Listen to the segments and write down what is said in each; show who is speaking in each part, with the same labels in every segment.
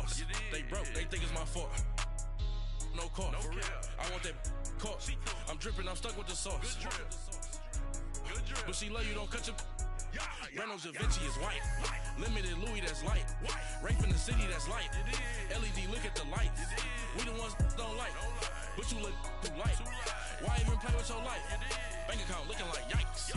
Speaker 1: lost. They broke, they think it's my fault. No call, for real. I want that caught. I'm dripping, I'm stuck with the sauce. But she love you, don't cut your. Reynolds Da Vinci is white. Limited Louis, that's light. Rape in the city, that's light. LED, look at the lights. We the ones don't like. But you look too light. Why even play with your life? Bank account looking like yikes.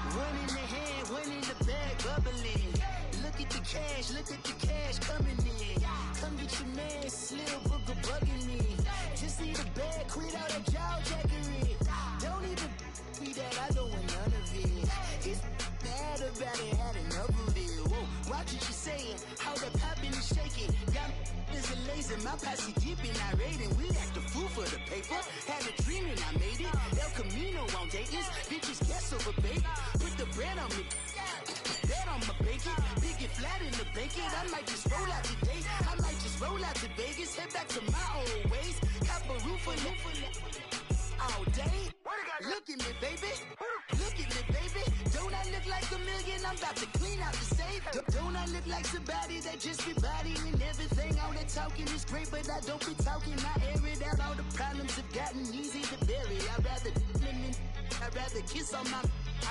Speaker 2: One in the hand, one in the bag, bubbling. Look at the cash coming in. Come get your man, Slim Booker bugging me. Just need a bag, quit all that jaw jackery. Don't even be that, I don't want none of it. It's bad about it, had enough of it. Whoa, watch what you saying, how the poppin' and shaking. Got is a laser, my posse dipping, I raiding. We act the fool for the paper. Had a dream and I made it. El Camino on Dayton's, bitches guess over bacon. Put the bread on me, bet on my bacon. Big it flat in the bacon. I might just roll out today. I might just roll out to Vegas. Head back to my old ways. Cop a roof for all day. Look at me, baby. Look at me, baby. Don't I look like a million? I'm about to clean out the safe. Don't I look like somebody that just be bodying everything? All that talking is great, but I don't be talking. I air it out. All the problems have gotten easy to bury. I'd rather kiss on my.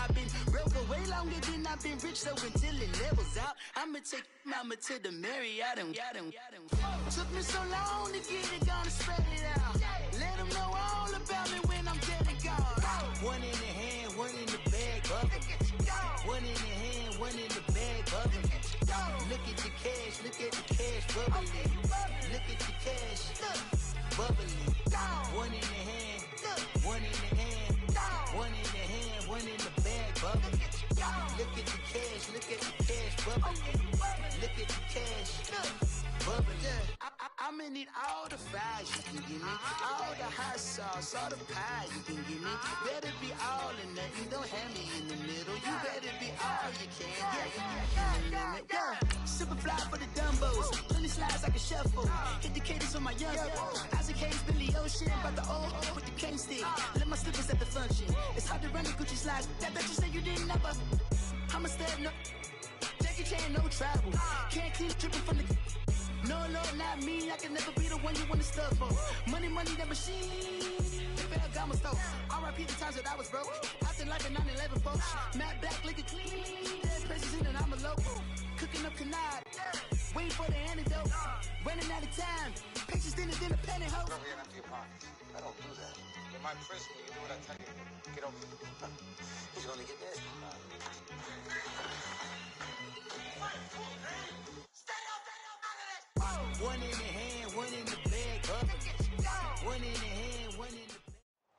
Speaker 2: I've been broke way longer than I've been rich, so until it levels out, I'ma take mama to the Marriott and took me so long to get it, gonna spread it out. Let them know all about me when I'm dead and gone. One in the hand, one in the bag, bubbling. One in the hand, one in the bag, bubbling. Look at the cash, bubbling. Look at the cash, bubbling. One in the hand, one in the hand, one in the hand, one in the bag, bubbling. Look at the cash, bubbling. Look at the cash, bubbling. I'ma need all the fries you can give me, all the hot sauce, all the pie you can give me. Better be all or nothing, don't have me in the middle. You better be all you can. Yeah. Super fly for the Dumbos, plenty slides like a shuffle. Hit the cadence on my young Isaac Hayes, Billy Ocean, about the old with the cane stick. Let my slippers at the function. It's hard to run the Gucci slides. That bet you say you didn't never. I'm a step no. Jackie Chan, no travel. Can't clean dripping from the. No, not me. I can never be the one you want to stuff for. Money, that machine. Ferragamo stove. R.I.P. the times that I was broke. Acting like a 9/11 folks. Matte back, looking clean. Dead presses in and I'm a local. Cooking up canard. Waiting for the antidote. Running out of time. Pictures thinner than a penny hoe.
Speaker 3: Over here in empty your pockets. I don't do that. In my prison, you do what I tell you. Get over here. He's gonna get this.
Speaker 2: One in the hand, one in the bag, one in the hand, one in the bag.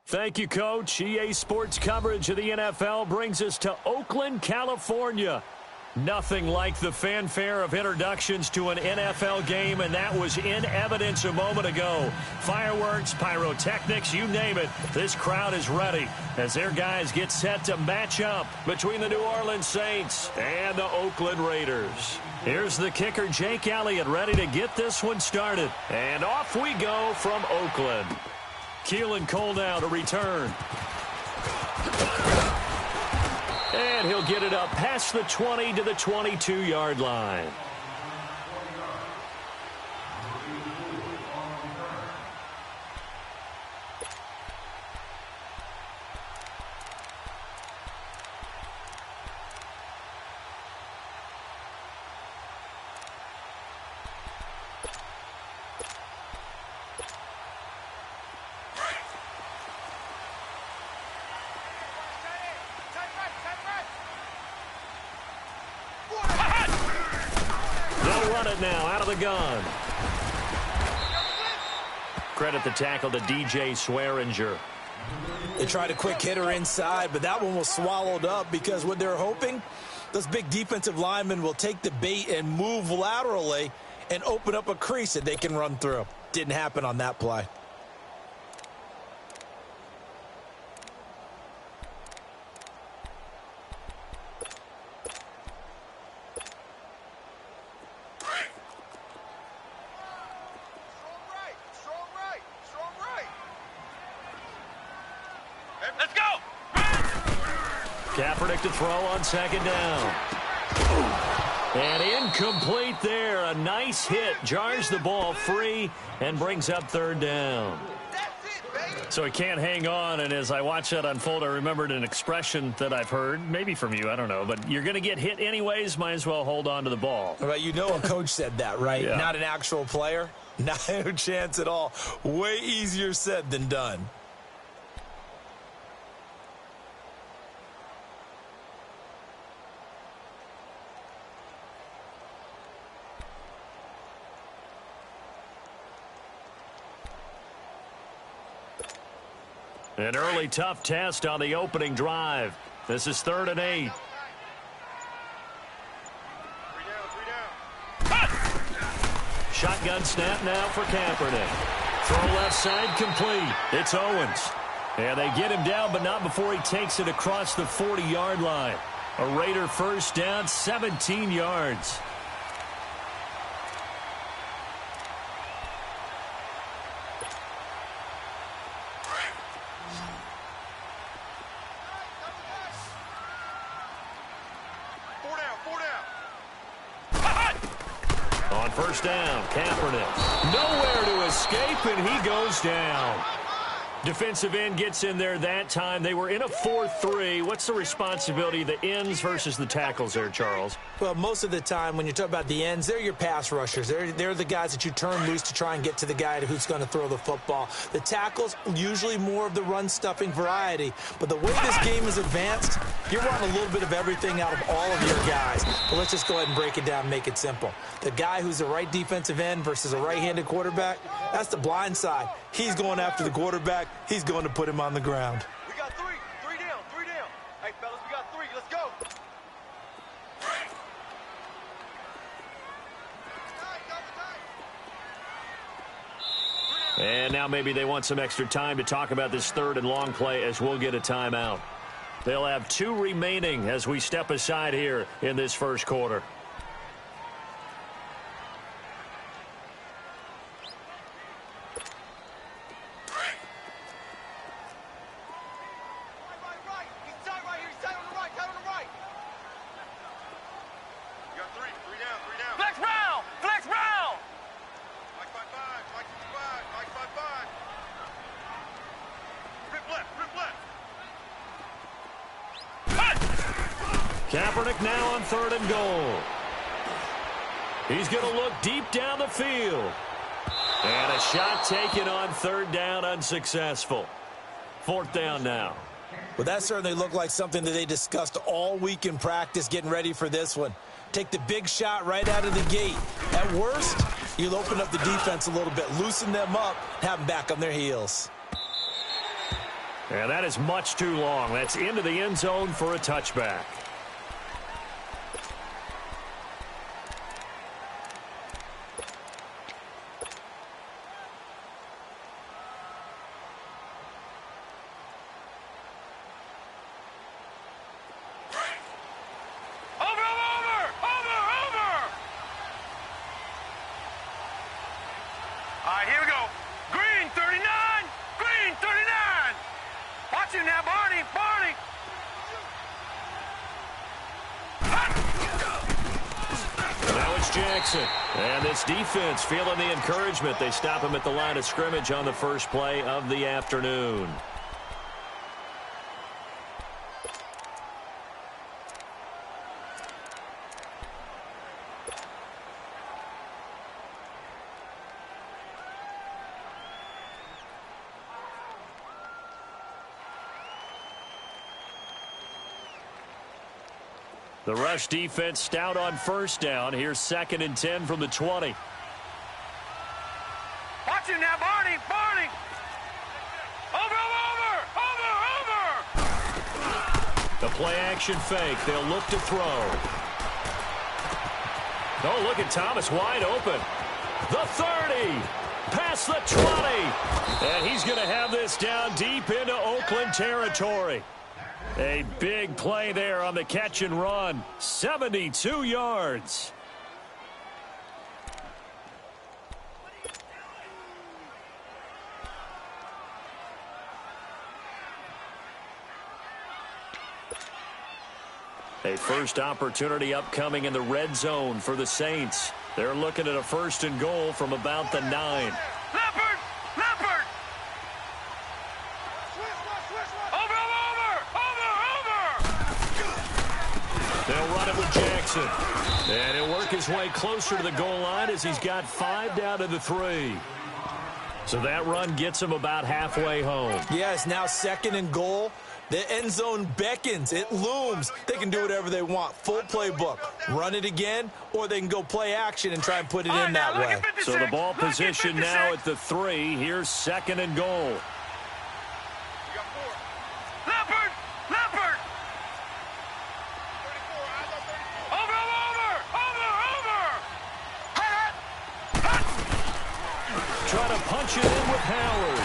Speaker 4: Thank you, Coach. EA Sports coverage of the NFL brings us to Oakland, California. Nothing like the fanfare of introductions to an NFL game, and that was in evidence a moment ago. Fireworks, pyrotechnics, you name it. This crowd is ready as their guys get set to match up between the New Orleans Saints and the Oakland Raiders. Here's the kicker, Jake Elliott, ready to get this one started. And off we go from Oakland. Keelan Cole now to return. And he'll get it up past the 20 to the 22-yard line. run it now out of the gun. Credit the tackle to DJ Swearinger.
Speaker 5: They tried a quick hitter inside, but that one was swallowed up because what they're hoping, those big defensive linemen will take the bait and move laterally and open up a crease that they can run through. Didn't happen on that play.
Speaker 4: Kaepernick to throw on second down. And incomplete there. A nice hit. Jars the ball free and brings up third down. So he can't hang on, and as I watch that unfold, I remembered an expression that I've heard, maybe from you, I don't know, but you're going to get hit anyways, might as well hold on to the ball.
Speaker 5: Right, you know a coach said that, right?
Speaker 4: Yeah.
Speaker 5: Not an actual player. Not a chance at all. Way easier said than done.
Speaker 4: An early tough test on the opening drive. This is 3rd and 8. Shotgun snap now for Kaepernick. Throw left side complete. It's Owens. And they get him down, but not before he takes it across the 40-yard line. A Raider first down, 17 yards. On first down, Kaepernick. Nowhere to escape, and he goes down. Defensive end gets in there that time. They were in a 4-3. What's the responsibility of the ends versus the tackles there, Charles?
Speaker 5: Well, most of the time when you talk about the ends, they're your pass rushers. They're the guys that you turn loose to try and get to the guy who's going to throw the football. The tackles, usually more of the run-stuffing variety. But the way this game is advanced, you're running a little bit of everything out of all of your guys. But let's just go ahead and break it down and make it simple. The guy who's the right defensive end versus a right-handed quarterback, that's the blind side. He's going after the quarterback. He's going to put him on the ground.
Speaker 6: We got three down. Hey, fellas, we got 3. Let's go.
Speaker 4: And now maybe they want some extra time to talk about this 3rd and long play as we'll get a timeout. They'll have 2 remaining as we step aside here in this first quarter. Kaepernick now on 3rd and goal. He's going to look deep down the field. And a shot taken on 3rd down, unsuccessful. 4th down now.
Speaker 5: Well, that certainly looked like something that they discussed all week in practice getting ready for this one. Take the big shot right out of the gate. At worst, you'll open up the defense a little bit, loosen them up, have them back on their heels.
Speaker 4: And that is much too long. That's into the end zone for a touchback. And this defense feeling the encouragement. They stop him at the line of scrimmage on the first play of the afternoon. The rush defense stout on first down. Here's 2nd and 10 from the 20.
Speaker 6: Watch him now, Barney! Barney! Over!
Speaker 4: The play-action fake. They'll look to throw. Oh, look at Thomas wide open. The 30. Past the 20. And he's going to have this down deep into Oakland territory. A big play there on the catch and run. 72 yards. A first opportunity upcoming in the red zone for the Saints. They're looking at a 1st and goal from about the 9.
Speaker 6: Leopard! Leopard! Over!
Speaker 4: They'll run it with Jackson. And he'll work his way closer to the goal line as he's got 5 down to the 3. So that run gets him about halfway home.
Speaker 5: Yeah, it's now 2nd and goal. The end zone beckons. It looms. They can do whatever they want. Full playbook. Run it again, or they can go play action and try and put it in that way.
Speaker 4: So the ball position now at the 3. Here's 2nd and goal.
Speaker 6: Leopard! Leopard! Over!
Speaker 4: Trying to punch it in with Howard.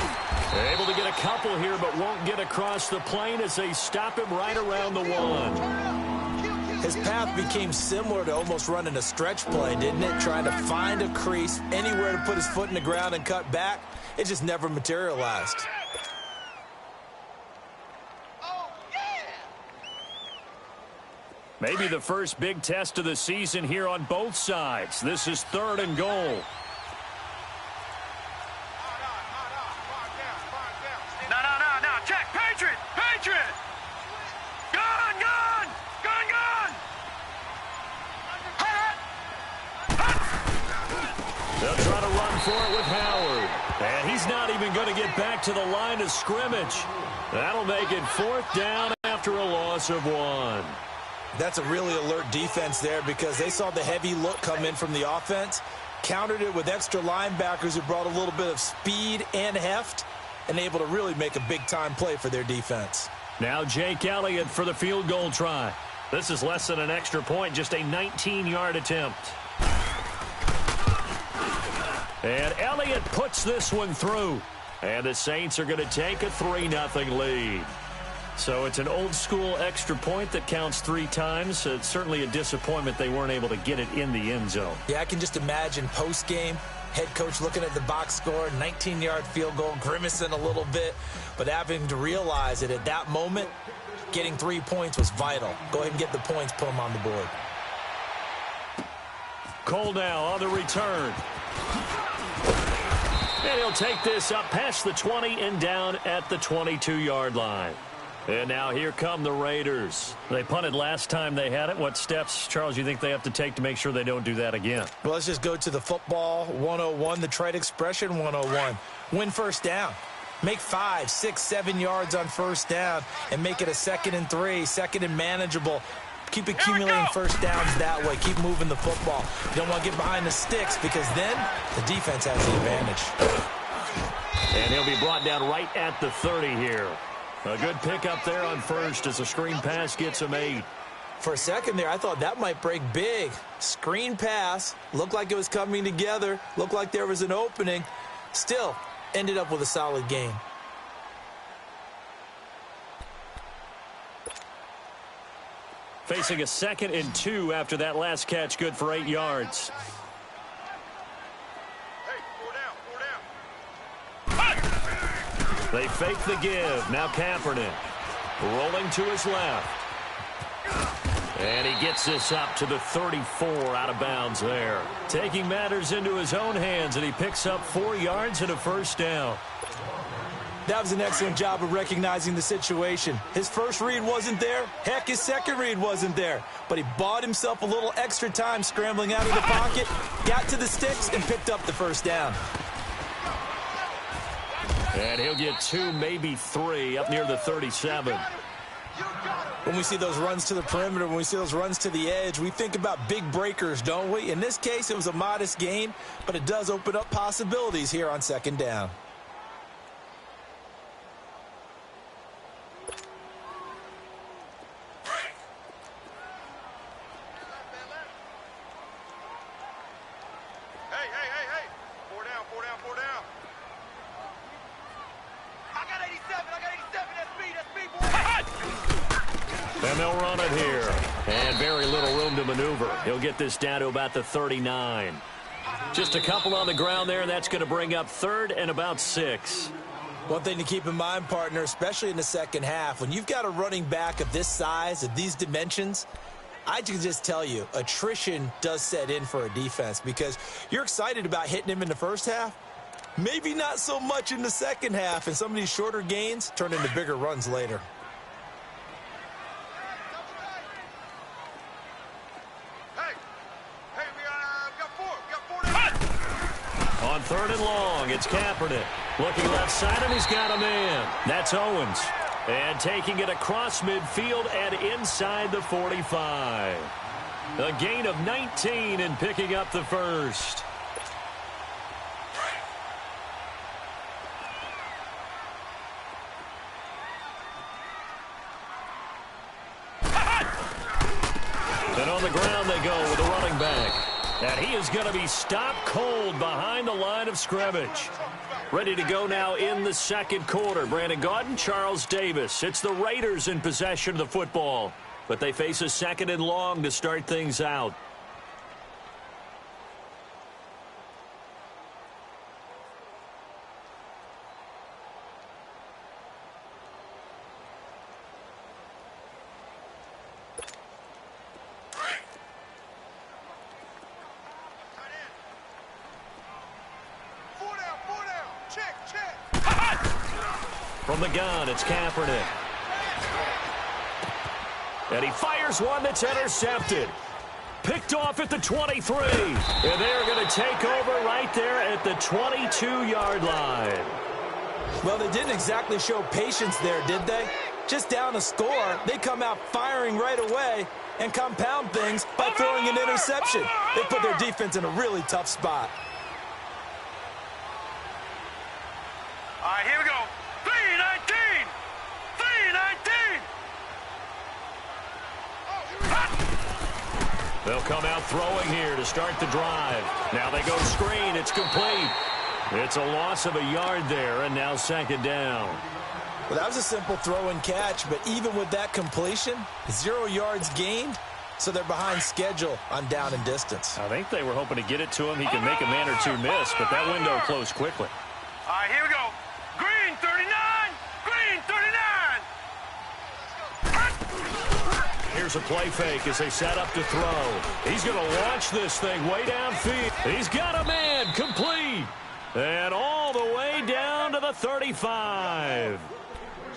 Speaker 4: They're able to get a couple here, but won't get across the plane as they stop him right around the 1.
Speaker 5: His path became similar to almost running a stretch play, didn't it? Trying to find a crease, anywhere to put his foot in the ground and cut back. It just never materialized.
Speaker 4: Maybe the first big test of the season here on both sides. This is 3rd and goal.
Speaker 6: No. Check. Patriot! Patriot! Gun!
Speaker 4: They'll try to run for it with Howard. And he's not even going to get back to the line of scrimmage. That'll make it 4th down after a loss of 1.
Speaker 5: That's a really alert defense there because they saw the heavy look come in from the offense, countered it with extra linebackers who brought a little bit of speed and heft, and able to really make a big-time play for their defense.
Speaker 4: Now Jake Elliott for the field goal try. This is less than an extra point, just a 19-yard attempt. And Elliott puts this one through. And the Saints are going to take a 3-0 lead. So it's an old-school extra point that counts 3 times. It's certainly a disappointment they weren't able to get it in the end zone.
Speaker 5: Yeah, I can just imagine post-game, head coach looking at the box score, 19-yard field goal, grimacing a little bit, but having to realize that at that moment, getting 3 points was vital. Go ahead and get the points, put them on the board.
Speaker 4: Cole now on the return. And he'll take this up past the 20 and down at the 22-yard line. And now here come the Raiders. They punted last time they had it. What steps, Charles, you think they have to take to make sure they don't do that again?
Speaker 5: Well, let's just go to the football 101, the trite expression 101. Win first down. Make 5, 6, 7 yards on first down and make it a 2nd and 3, 2nd and manageable. Keep accumulating first downs that way. Keep moving the football. You don't want to get behind the sticks because then the defense has the advantage.
Speaker 4: And he'll be brought down right at the 30 here. A good pickup there on first as a screen pass gets him 8.
Speaker 5: For a second there, I thought that might break big. Screen pass. Looked like it was coming together. Looked like there was an opening. Still, ended up with a solid game.
Speaker 4: Facing a 2nd and 2 after that last catch, good for 8 yards. They fake the give. Now Kaepernick rolling to his left. And he gets this up to the 34 out of bounds there. Taking matters into his own hands, and he picks up 4 yards and a first down.
Speaker 5: That was an excellent job of recognizing the situation. His first read wasn't there. Heck, his second read wasn't there. But he bought himself a little extra time scrambling out of the pocket, got to the sticks, and picked up the first down.
Speaker 4: And he'll get 2, maybe 3, up near the 37.
Speaker 6: You got it.
Speaker 5: When we see those runs to the perimeter, when we see those runs to the edge, we think about big breakers, don't we? In this case, it was a modest gain, but it does open up possibilities here on second down.
Speaker 6: Hey. 4 down. I got 87, that's speed, boy.
Speaker 4: And they'll run it here. And very little room to maneuver. He'll get this down to about the 39. Just a couple on the ground there, and that's going to bring up third and about 6.
Speaker 5: One thing to keep in mind, partner, especially in the second half, when you've got a running back of this size, of these dimensions, I can just tell you, attrition does set in for a defense because you're excited about hitting him in the first half. Maybe not so much in the second half, and some of these shorter gains turn into bigger runs later.
Speaker 6: Hey, we got 4 down.
Speaker 4: On third and long, it's Kaepernick. Looking left side, and he's got a man. That's Owens. And taking it across midfield and inside the 45. A gain of 19 and picking up the first. And on the ground they go with the running back. And he is going to be stopped cold behind the line of scrimmage. Ready to go now in the second quarter. Brandon Gaudin, Charles Davis. It's the Raiders in possession of the football. But they face a second and long to start things out. From the gun, it's Kaepernick. And he fires one that's intercepted. Picked off at the 23. And they're going to take over right there at the 22-yard line.
Speaker 5: Well, they didn't exactly show patience there, did they? Just down a score, they come out firing right away and compound things by throwing an interception. They put their defense in a really tough spot.
Speaker 6: All right, here we go. 3-19! 3-19!
Speaker 4: They'll come out throwing here to start the drive. Now they go screen. It's complete. It's a loss of a yard there, and now second down.
Speaker 5: Well, that was a simple throw and catch, but even with that completion, 0 yards gained, so they're behind schedule on down and distance.
Speaker 4: I think they were hoping to get it to him. He can make a man or two miss, but that window closed quickly.
Speaker 6: All right, here we go. Green 39! Green 39!
Speaker 4: Here's a play fake as they set up to throw. He's going to launch this thing way downfield. He's got a man complete. And all the way down to the 35.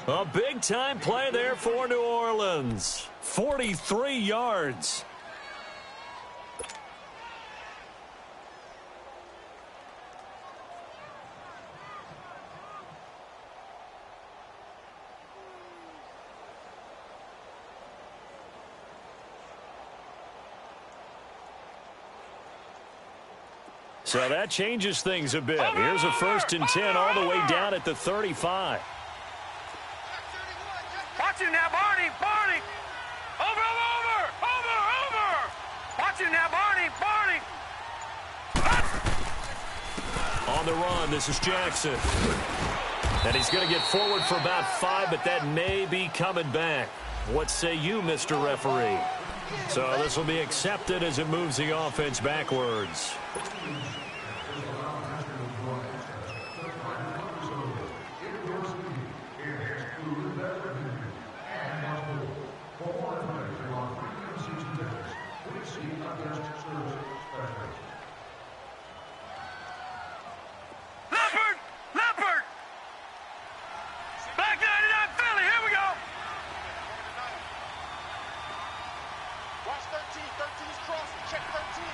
Speaker 4: A big-time play there for New Orleans. 43 yards. So that changes things a bit. Here's a 1st and 10 all the way down at the 35.
Speaker 6: Watch him now, Barney! Barney! Over! Watch him now, Barney!
Speaker 4: On the run, this is Jackson. And he's going to get forward for about 5, but that may be coming back. What say you, Mr. Referee? So this will be accepted as it moves the offense backwards.
Speaker 6: Leopard! Back 99 Philly, here we go! Watch 13, 13's crossing, check 13.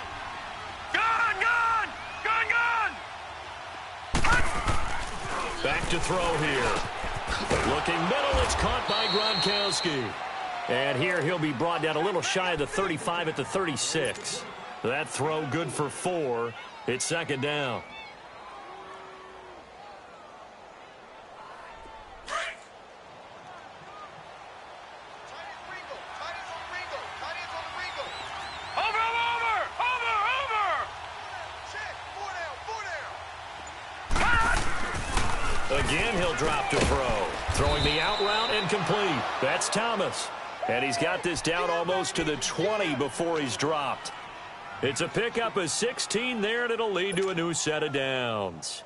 Speaker 6: Gun!
Speaker 4: Back to throw here. Looking middle, it's caught by Gronkowski. And here he'll be brought down a little shy of the 35 at the 36. That throw good for 4. It's second down. Again, he'll drop to throw. Throwing the out route incomplete. That's Thomas. And he's got this down almost to the 20 before he's dropped. It's a pickup of 16 there, and it'll lead to a new set of downs.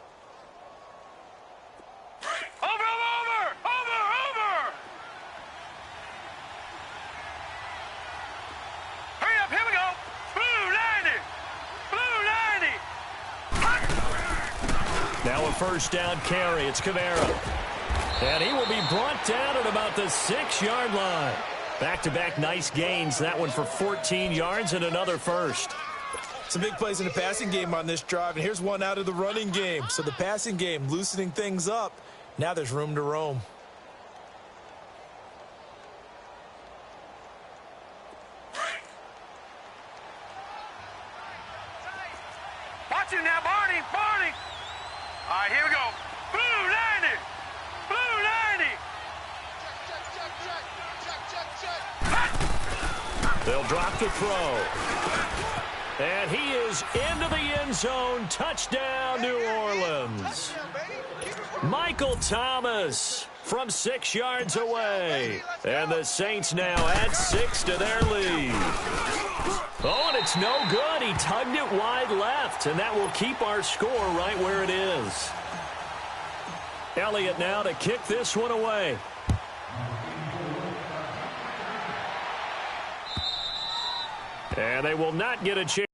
Speaker 6: Hurry up, here we go. Blue 90.
Speaker 4: Now a first down carry. It's Kamara. And he will be brought down at about the 6-yard line. Back-to-back nice gains. That one for 14 yards and another first.
Speaker 5: Some big plays in the passing game on this drive, and here's one out of the running game. So the passing game loosening things up. Now there's room to roam.
Speaker 6: Watch it now, Barney. All right, here we go. Blue 90.
Speaker 4: They'll drop to throw. And he is into the end zone. Touchdown, New Orleans. Michael Thomas from 6 yards away. And the Saints now add 6 to their lead. Oh, and it's no good. He tugged it wide left, and that will keep our score right where it is. Elliott now to kick this one away. And they will not get a chance.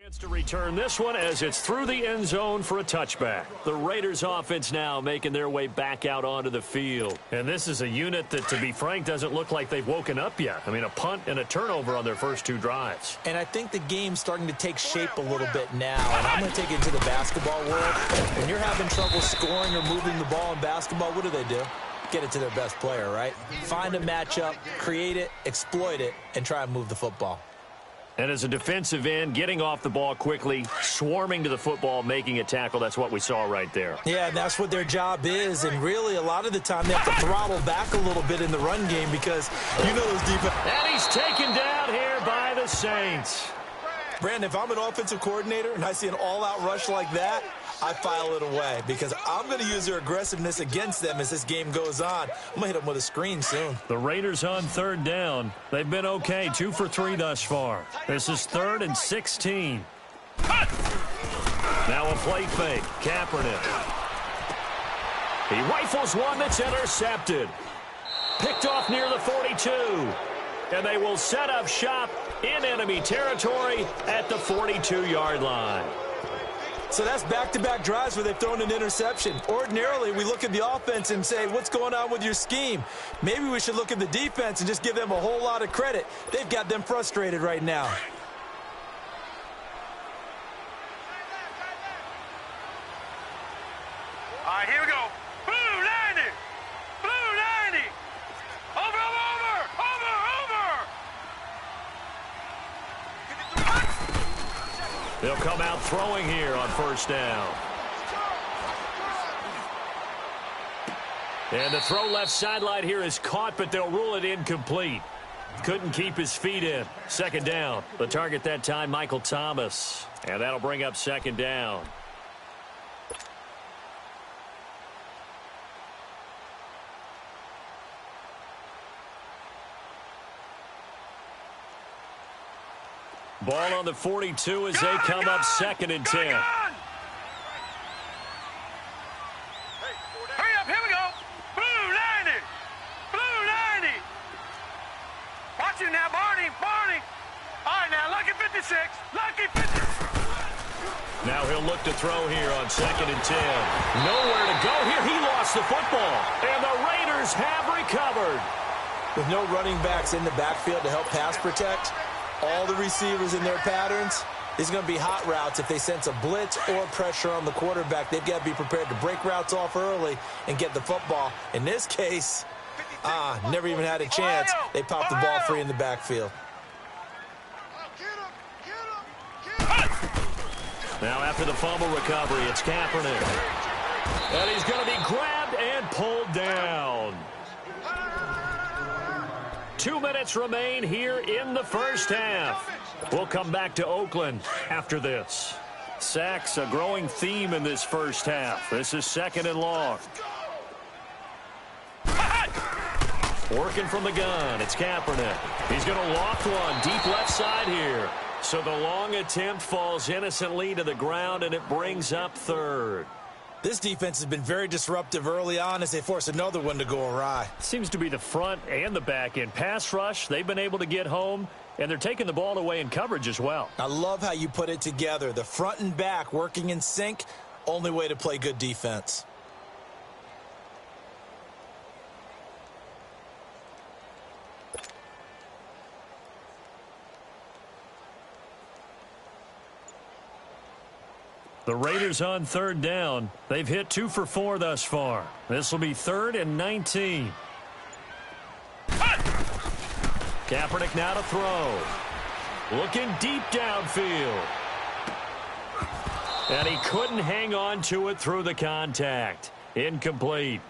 Speaker 4: Chance to return this one as it's through the end zone for a touchback. The Raiders offense now making their way back out onto the field. And this is a unit that, to be frank, doesn't look like they've woken up yet. I mean, a punt and a turnover on their first 2 drives.
Speaker 5: And I think the game's starting to take shape a little bit now. And I'm going to take it into the basketball world. When you're having trouble scoring or moving the ball in basketball, what do? Get it to their best player, right? Find a matchup, create it, exploit it, and try and move the football.
Speaker 4: And as a defensive end, getting off the ball quickly, swarming to the football, making a tackle, that's what we saw right there.
Speaker 5: Yeah, and that's what their job is. And really, a lot of the time, they have to throttle back a little bit in the run game because you know those defense.
Speaker 4: And he's taken down here by the Saints.
Speaker 5: Brandon, if I'm an offensive coordinator and I see an all-out rush like that, I file it away because I'm going to use their aggressiveness against them as this game goes on. I'm going to hit them with a screen soon.
Speaker 4: The Raiders on third down. They've been okay, 2 for 3 thus far. This is 3rd and 16. Now a play fake. Kaepernick. He rifles one that's intercepted. Picked off near the 42. And they will set up shop in enemy territory at the 42-yard line.
Speaker 5: So that's back-to-back drives where they've thrown an interception. Ordinarily, we look at the offense and say, what's going on with your scheme? Maybe we should look at the defense and just give them a whole lot of credit. They've got them frustrated right now.
Speaker 6: All right, here we go. Blue 90. Blue 90. Over, over, over, over.
Speaker 4: They'll come out throwing here on first down. And the throw left sideline here is caught, but they'll rule it incomplete. Couldn't keep his feet in. Second down. The target that time, Michael Thomas. And that'll bring up second down. Ball on the 42 as they come up second and 10.
Speaker 6: Hurry up, here we go. Blue 90. Blue 90. Watch it now, Barney. Barney. All right, now, lucky 56. Lucky 56.
Speaker 4: Now he'll look to throw here on second and 10. Nowhere to go here. He lost the football. And the Raiders have recovered.
Speaker 5: With no running backs in the backfield to help pass protect, all the receivers in their patterns, these are going to be hot routes. If they sense a blitz or pressure on the quarterback, they've got to be prepared to break routes off early and get the football. In this case, never even had a chance. They popped the ball free in the backfield.
Speaker 4: Now after the fumble recovery, it's Kaepernick. And he's going to be grabbed and pulled down. 2 minutes remain here in the first half. We'll come back to Oakland after this. Sacks, a growing theme in this first half. This is second and long. Working from the gun, it's Kaepernick. He's going to loft one deep left side here. So the long attempt falls innocently to the ground, and it brings up third.
Speaker 5: This defense has been very disruptive early on as they force another one to go awry.
Speaker 4: Seems to be the front and the back end. Pass rush, they've been able to get home, and they're taking the ball away in coverage as well.
Speaker 5: I love how you put it together. The front and back working in sync, only way to play good defense.
Speaker 4: The Raiders on third down. They've hit 2 for 4 thus far. This will be 3rd and 19. Kaepernick now to throw. Looking deep downfield. And he couldn't hang on to it through the contact. Incomplete.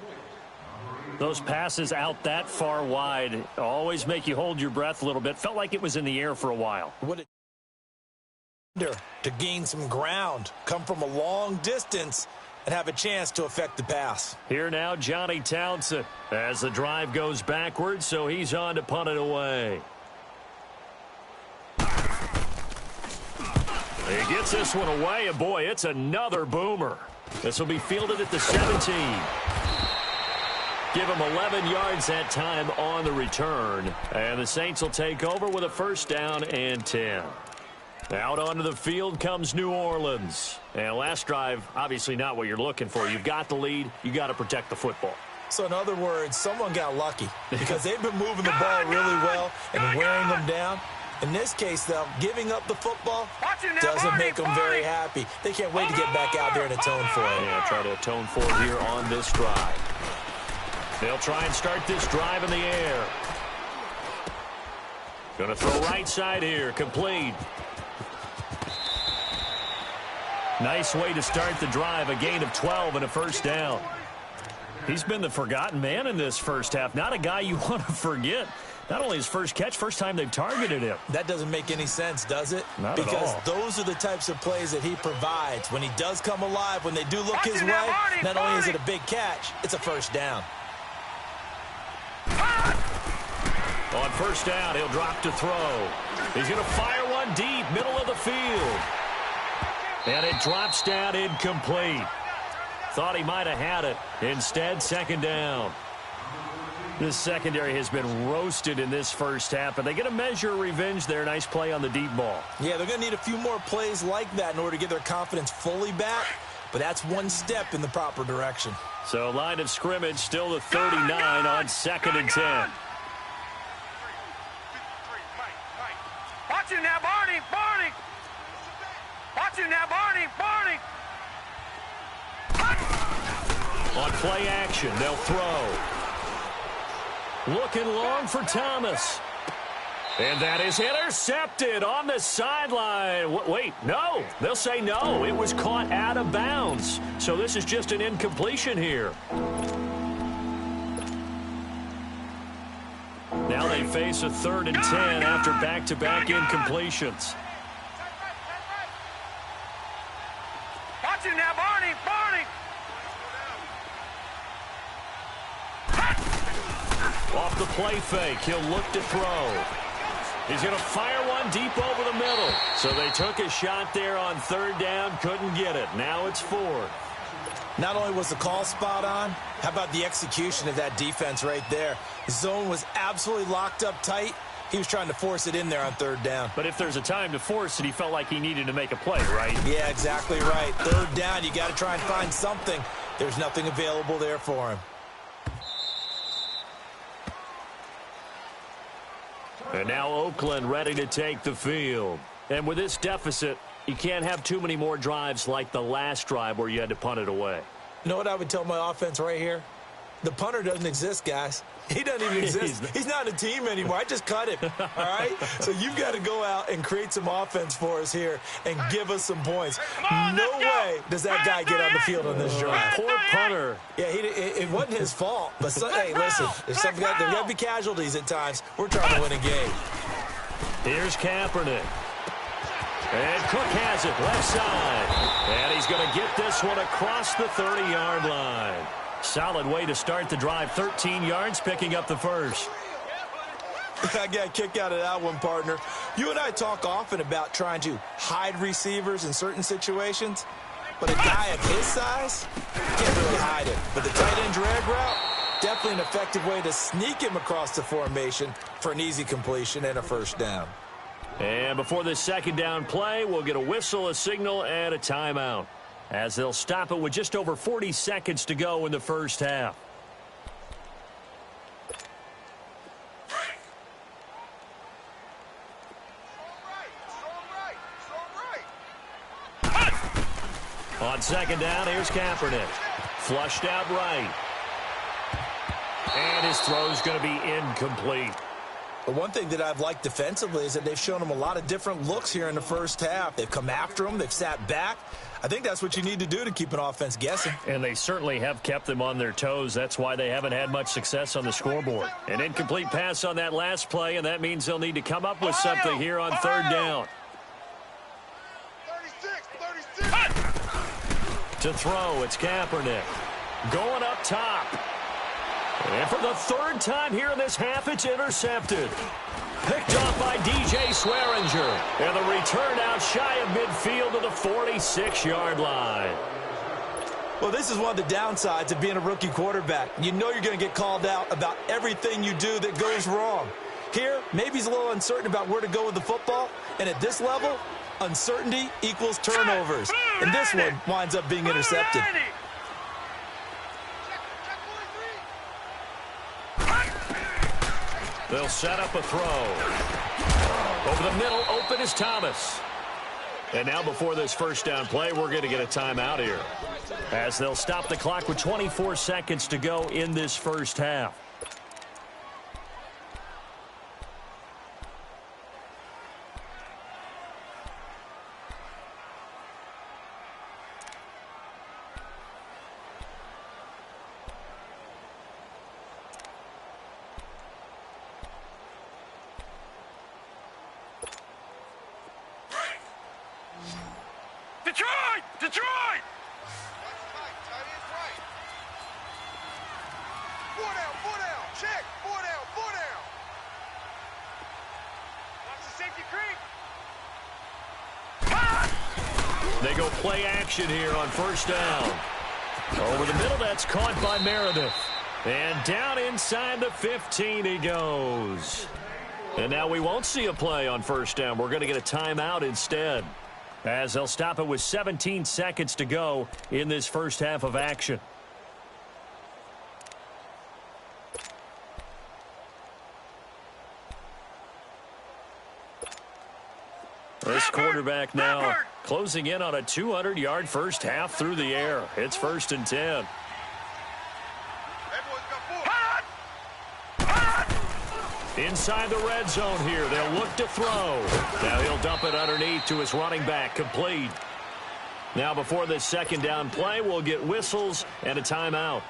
Speaker 4: Those passes out that far wide always make you hold your breath a little bit. Felt like it was in the air for a while.
Speaker 5: To gain some ground, come from a long distance, and have a chance to affect the pass.
Speaker 4: Here now, Johnny Townsend, as the drive goes backwards, so he's on to punt it away. He gets this one away, and boy, it's another boomer. This will be fielded at the 17. Give him 11 yards that time on the return, and the Saints will take over with a first down and 10. Out onto the field comes New Orleans. And last drive, obviously not what you're looking for. You've got the lead. You got to protect the football.
Speaker 5: So in other words, someone got lucky because they've been moving the ball really well and wearing them down. In this case, though, giving up the football doesn't make them very happy. They can't wait to get back out there and atone for it.
Speaker 4: Yeah, try to atone for it here on this drive. They'll try and start this drive in the air. Going to throw right side here, complete. Nice way to start the drive, a gain of 12 and a first down. He's been the forgotten man in this first half. Not a guy you want to forget. Not only his first catch, first time they've targeted him.
Speaker 5: That doesn't make any sense, does it?
Speaker 4: Not at all.
Speaker 5: Because those are the types of plays that he provides. When he does come alive, when they do look his way, not only is it a big catch, it's a first down.
Speaker 4: On first down, he'll drop to throw. He's going to fire one deep, middle of the field. And it drops down incomplete. Thought he might have had it. Instead, second down. This secondary has been roasted in this first half, but they get a measure of revenge there. Nice play on the deep ball.
Speaker 5: Yeah, they're going to need a few more plays like that in order to get their confidence fully back, but that's one step in the proper direction.
Speaker 4: So line of scrimmage still the 39 on 2nd and 10.
Speaker 6: Watch you now, Barney, Barney. Watch you now, Barney, Barney.
Speaker 4: On play action, they'll throw. Looking long for Thomas. And that is intercepted on the sideline. Wait, no. They'll say no. It was caught out of bounds. So this is just an incompletion here. Now they face a 3rd and 10 after back-to-back incompletions.
Speaker 6: Watch you now, Barney, Barney.
Speaker 4: Off the play fake, he'll look to throw. He's going to fire one deep over the middle. So they took a shot there on 3rd down, couldn't get it. Now it's 4th.
Speaker 5: Not only was the call spot on, how about the execution of that defense right there? The zone was absolutely locked up tight. He was trying to force it in there on 3rd down.
Speaker 4: But if there's a time to force it, he felt like he needed to make a play, right?
Speaker 5: Yeah, exactly right. 3rd down, you got to try and find something. There's nothing available there for him.
Speaker 4: And now Oakland ready to take the field. And with this deficit, you can't have too many more drives like the last drive where you had to punt it away.
Speaker 5: You know what I would tell my offense right here? The punter doesn't exist, guys. He doesn't even exist. He's not a team anymore. I just cut him, all right? So you've got to go out and create some offense for us here and give us some points. No way does that guy get on the field on this drive.
Speaker 4: Poor punter.
Speaker 5: Yeah, it wasn't his fault. But, hey, listen, there's got to be casualties at times. We're trying to win a game.
Speaker 4: Here's Kaepernick. And Cook has it left side. And he's going to get this one across the 30-yard line. Solid way to start the drive. 13 yards, picking up the first.
Speaker 5: I got a kick out of that one, partner. You and I talk often about trying to hide receivers in certain situations, but a guy of his size can't really hide him. But the tight end drag route, definitely an effective way to sneak him across the formation for an easy completion and a 1st down.
Speaker 4: And before this 2nd down play, we'll get a whistle, a signal, and a timeout, as they'll stop it with just over 40 seconds to go in the first half. On 2nd down, here's Kaepernick. Flushed out right. And his throw's going to be incomplete.
Speaker 5: The one thing that I've liked defensively is that they've shown him a lot of different looks here in the first half. They've come after him. They've sat back. I think that's what you need to do to keep an offense guessing.
Speaker 4: And they certainly have kept them on their toes. That's why they haven't had much success on the scoreboard. An incomplete pass on that last play, and that means they'll need to come up with something here on 3rd down.
Speaker 6: 36.
Speaker 4: To throw, it's Kaepernick. Going up top. And for the 3rd time here in this half, it's intercepted. Picked off by DJ Swearinger. And the return out shy of midfield to the 46-yard line.
Speaker 5: Well, this is one of the downsides of being a rookie quarterback. You know you're going to get called out about everything you do that goes wrong. Here, maybe he's a little uncertain about where to go with the football. And at this level, uncertainty equals turnovers. And this one winds up being intercepted.
Speaker 4: They'll set up a throw. Over the middle, open is Thomas. And now before this 1st down play, we're going to get a timeout here, as they'll stop the clock with 24 seconds to go in this first half.
Speaker 6: Detroit! Four down, check, four down. Watch the safety creep.
Speaker 4: They go play action here on 1st down. Over the middle, that's caught by Meredith. And down inside the 15 he goes. And now we won't see a play on first down. We're going to get a timeout instead, as they'll stop it with 17 seconds to go in this first half of action. This quarterback now closing in on a 200-yard first half through the air. It's 1st and 10. Inside the red zone here. They'll look to throw. Now he'll dump it underneath to his running back. Complete. Now before this second down play, we'll get whistles and a timeout,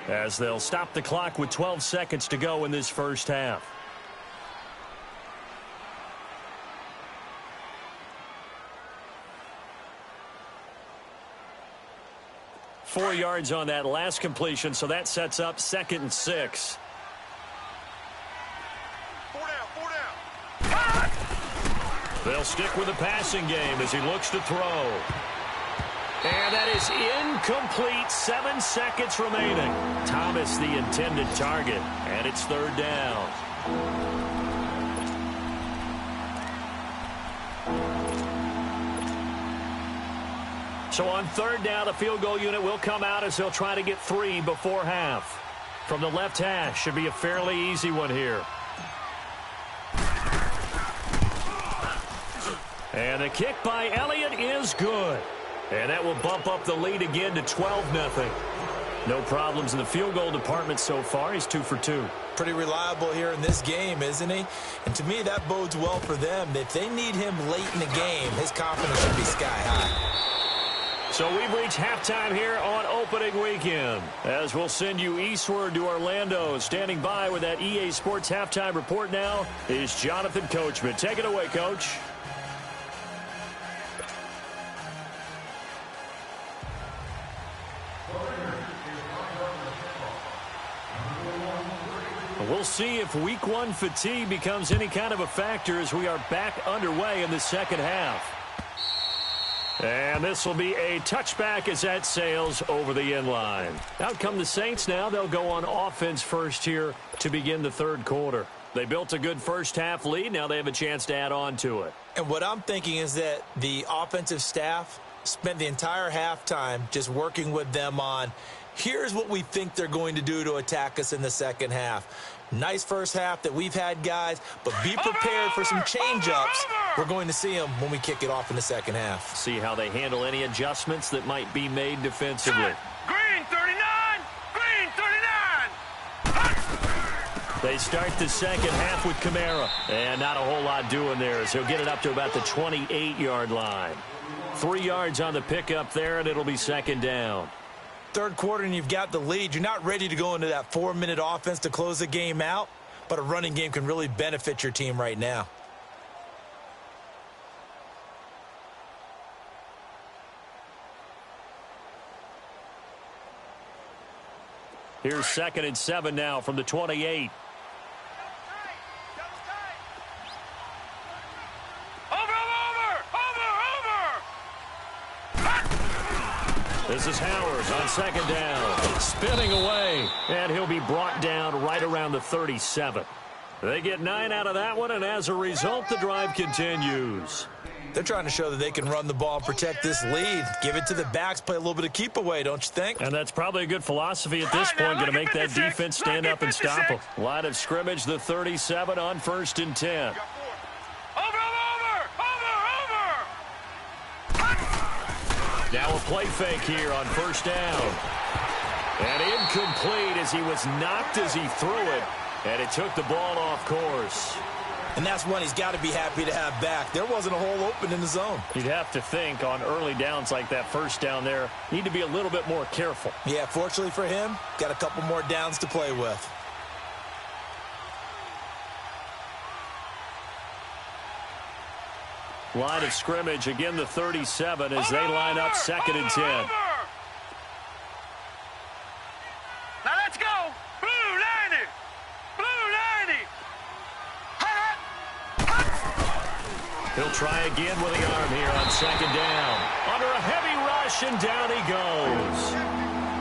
Speaker 4: as they'll stop the clock with 12 seconds to go in this first half. Four yards on that last completion, so that sets up 2nd and 6. They'll stick with the passing game as he looks to throw. And that is incomplete. 7 seconds remaining. Thomas the intended target, and it's 3rd down. So on 3rd down, the field goal unit will come out as they'll try to get 3 before half. From the left hash, should be a fairly easy one here. And the kick by Elliott is good. And that will bump up the lead again to 12-0. No problems in the field goal department so far. He's 2 for 2.
Speaker 5: Pretty reliable here in this game, isn't he? And to me, that bodes well for them. If they need him late in the game, his confidence should be sky high.
Speaker 4: So we've reached halftime here on opening weekend, as we'll send you eastward to Orlando. Standing by with that EA Sports halftime report now is Jonathan Coachman. Take it away, Coach. We'll see if week 1 fatigue becomes any kind of a factor as we are back underway in the second half. And this will be a touchback as that sails over the end line. Out come the Saints now. They'll go on offense first here to begin the 3rd quarter. They built a good first half lead. Now they have a chance to add on to it.
Speaker 5: And what I'm thinking is that the offensive staff spent the entire halftime just working with them on, here's what we think they're going to do to attack us in the second half. Nice first half that we've had, guys, but be prepared for some change-ups. We're going to see them when we kick it off in the second half.
Speaker 4: See how they handle any adjustments that might be made defensively.
Speaker 6: Green 39! Green 39!
Speaker 4: They start the second half with Kamara. And not a whole lot doing there as he'll get it up to about the 28-yard line. 3 yards on the pickup there, and it'll be 2nd down.
Speaker 5: 3rd quarter and you've got the lead. You're not ready to go into that 4-minute offense to close the game out, but a running game can really benefit your team right now.
Speaker 4: Here's 2nd and 7 now from the 28. This is Howard on 2nd down. Spinning away, and he'll be brought down right around the 37. They get 9 out of that one, and as a result, the drive continues.
Speaker 5: They're trying to show that they can run the ball and protect this lead. Give it to the backs, play a little bit of keep away, don't you think?
Speaker 4: And that's probably a good philosophy at this point, going to make that defense stand up and stop them. Line of scrimmage, the 37 on 1st and 10. Now a play fake here on 1st down. And incomplete as he was knocked as he threw it. And it took the ball off course.
Speaker 5: And that's one he's got to be happy to have back. There wasn't a hole open in the zone.
Speaker 4: You'd have to think on early downs like that 1st down there, need to be a little bit more careful.
Speaker 5: Yeah, fortunately for him, got a couple more downs to play with.
Speaker 4: Line of scrimmage, again the 37 as they line up 2nd and 10.
Speaker 6: Now let's go. Blue 90. Blue 90.
Speaker 4: He'll try again with the arm here on 2nd down. Under a heavy rush, and down he goes.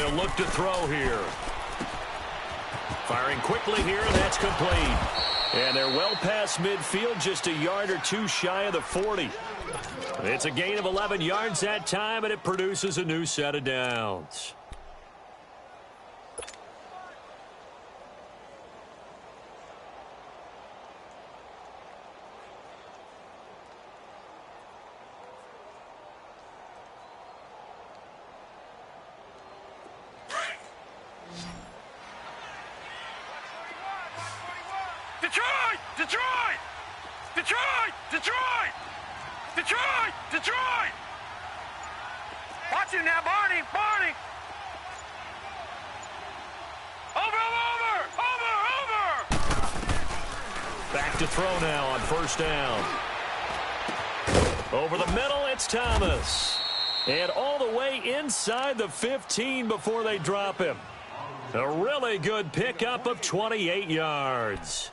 Speaker 4: They'll look to throw here. Firing quickly here, and that's complete. And they're well past midfield, just a yard or two shy of the 40. It's a gain of 11 yards that time, and it produces a new set of downs.
Speaker 6: Detroit! Detroit! Detroit! Detroit! Detroit! Detroit! Watch him now, Barney! Barney! Over!
Speaker 4: Back to throw now on first down. Over the middle, it's Thomas. And all the way inside the 15 before they drop him. A really good pickup of 28 yards.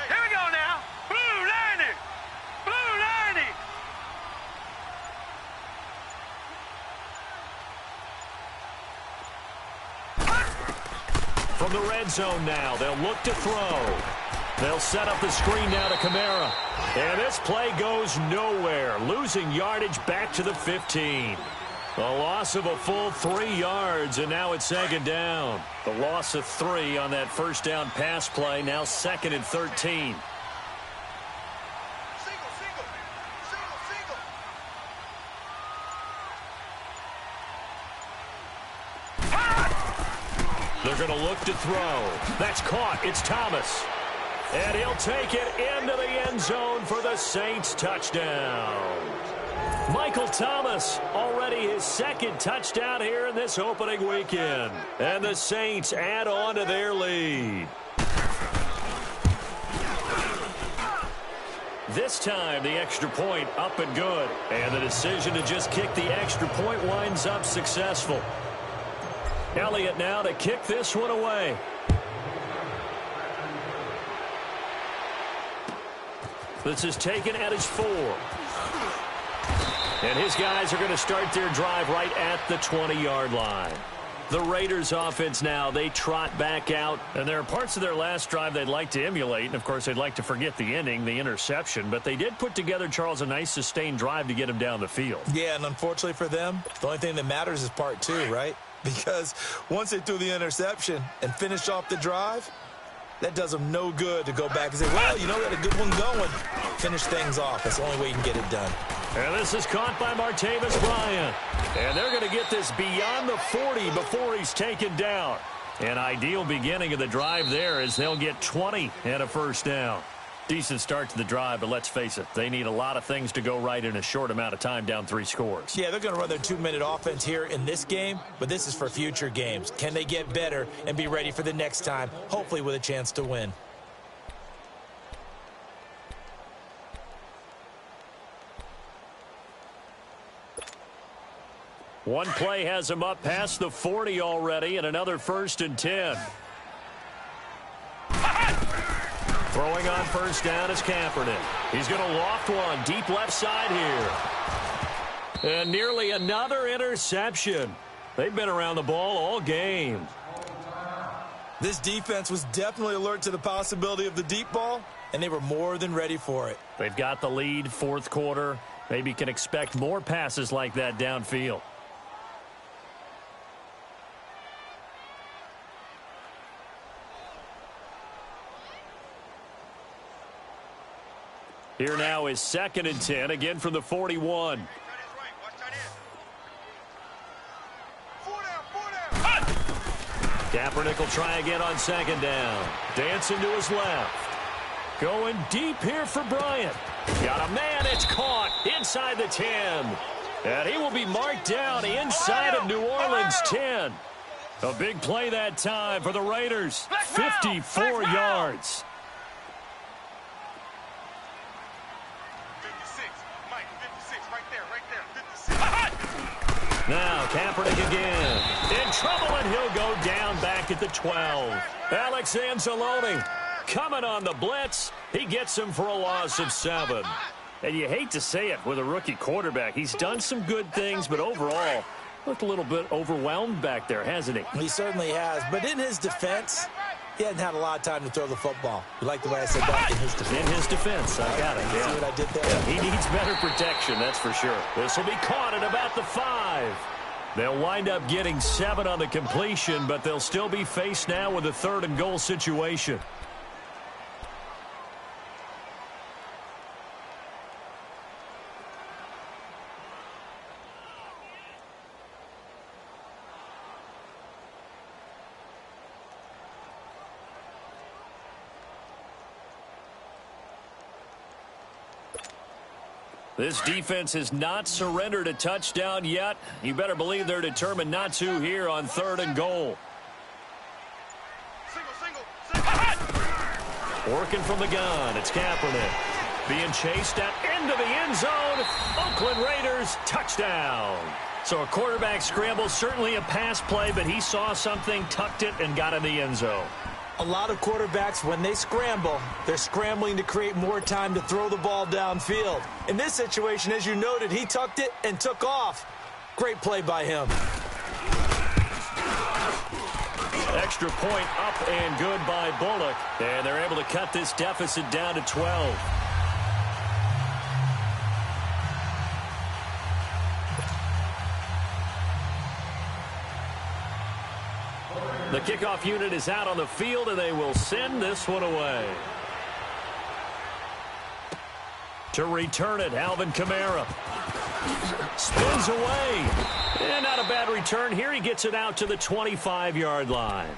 Speaker 6: Here we go now. Blue 90. Blue 90.
Speaker 4: From the red zone now, they'll look to throw. They'll set up the screen now to Kamara. And this play goes nowhere, losing yardage back to the 15. A loss of a full 3 yards, and now it's second down. The loss of 3 on that first down pass play, now second and 13. They're going to look to throw. That's caught. It's Thomas. And he'll take it into the end zone for the Saints touchdown. Michael Thomas, already his second touchdown here in this opening weekend. And the Saints add on to their lead. This time, the extra point up and good. And the decision to just kick the extra point winds up successful. Elliott now to kick this one away. This is taken at his 4. And his guys are going to start their drive right at the 20-yard line. The Raiders offense now, they trot back out. And there are parts of their last drive they'd like to emulate. And, of course, they'd like to forget the ending, the interception. But they did put together, Charles, a nice sustained drive to get him down the field.
Speaker 5: Yeah, and unfortunately for them, the only thing that matters is part 2, right? Because once they threw the interception and finished off the drive, that does them no good to go back and say, well, you know, we had a good one going. Finish things off. That's the only way you can get it done.
Speaker 4: And this is caught by Martavis Bryant. And they're going to get this beyond the 40 before he's taken down. An ideal beginning of the drive there as they'll get 20 and a first down. Decent start to the drive, but let's face it, they need a lot of things to go right in a short amount of time, down 3 scores.
Speaker 5: Yeah, they're going to run their 2-minute offense here in this game, but this is for future games. Can they get better and be ready for the next time, hopefully with a chance to win?
Speaker 4: One play has him up past the 40 already, and another 1st and 10. Throwing on first down is Kaepernick. He's going to loft one deep left side here. And nearly another interception. They've been around the ball all game.
Speaker 5: This defense was definitely alert to the possibility of the deep ball, and they were more than ready for it.
Speaker 4: They've got the lead, 4th quarter. Maybe can expect more passes like that downfield. Here now is 2nd and 10, again from the 41. Kaepernick will try again on 2nd down. Dancing to his left. Going deep here for Bryant. Got a man, it's caught inside the 10. And he will be marked down inside of New Orleans 10. A big play that time for the Raiders. 54 yards. Now Kaepernick again. In trouble, and he'll go down back at the 12. Alex Anzalone coming on the blitz. He gets him for a loss of 7. And you hate to say it with a rookie quarterback. He's done some good things, but overall, looked a little bit overwhelmed back there, hasn't he?
Speaker 5: He certainly has. But in his defense, he hadn't had a lot of time to throw the football. You like the way I said that? In his defense.
Speaker 4: In his defense, I got it. Yeah.
Speaker 5: See what I did there?
Speaker 4: Yeah, he needs better protection, that's for sure. This will be caught at about the 5. They'll wind up getting 7 on the completion, but they'll still be faced now with a 3rd and goal situation. This defense has not surrendered a touchdown yet. You better believe they're determined not to here on 3rd and goal. Working from the gun, it's Kaepernick. Being chased out into the end zone. Oakland Raiders, touchdown. So a quarterback scramble, certainly a pass play, but he saw something, tucked it, and got in the end zone.
Speaker 5: A lot of quarterbacks, when they scramble, they're scrambling to create more time to throw the ball downfield. In this situation, as you noted, he tucked it and took off. Great play by him.
Speaker 4: Extra point up and good by Bullock. And they're able to cut this deficit down to 12. The kickoff unit is out on the field, and they will send this one away. To return it, Alvin Kamara. Spins away. And not a bad return here. He gets it out to the 25-yard line.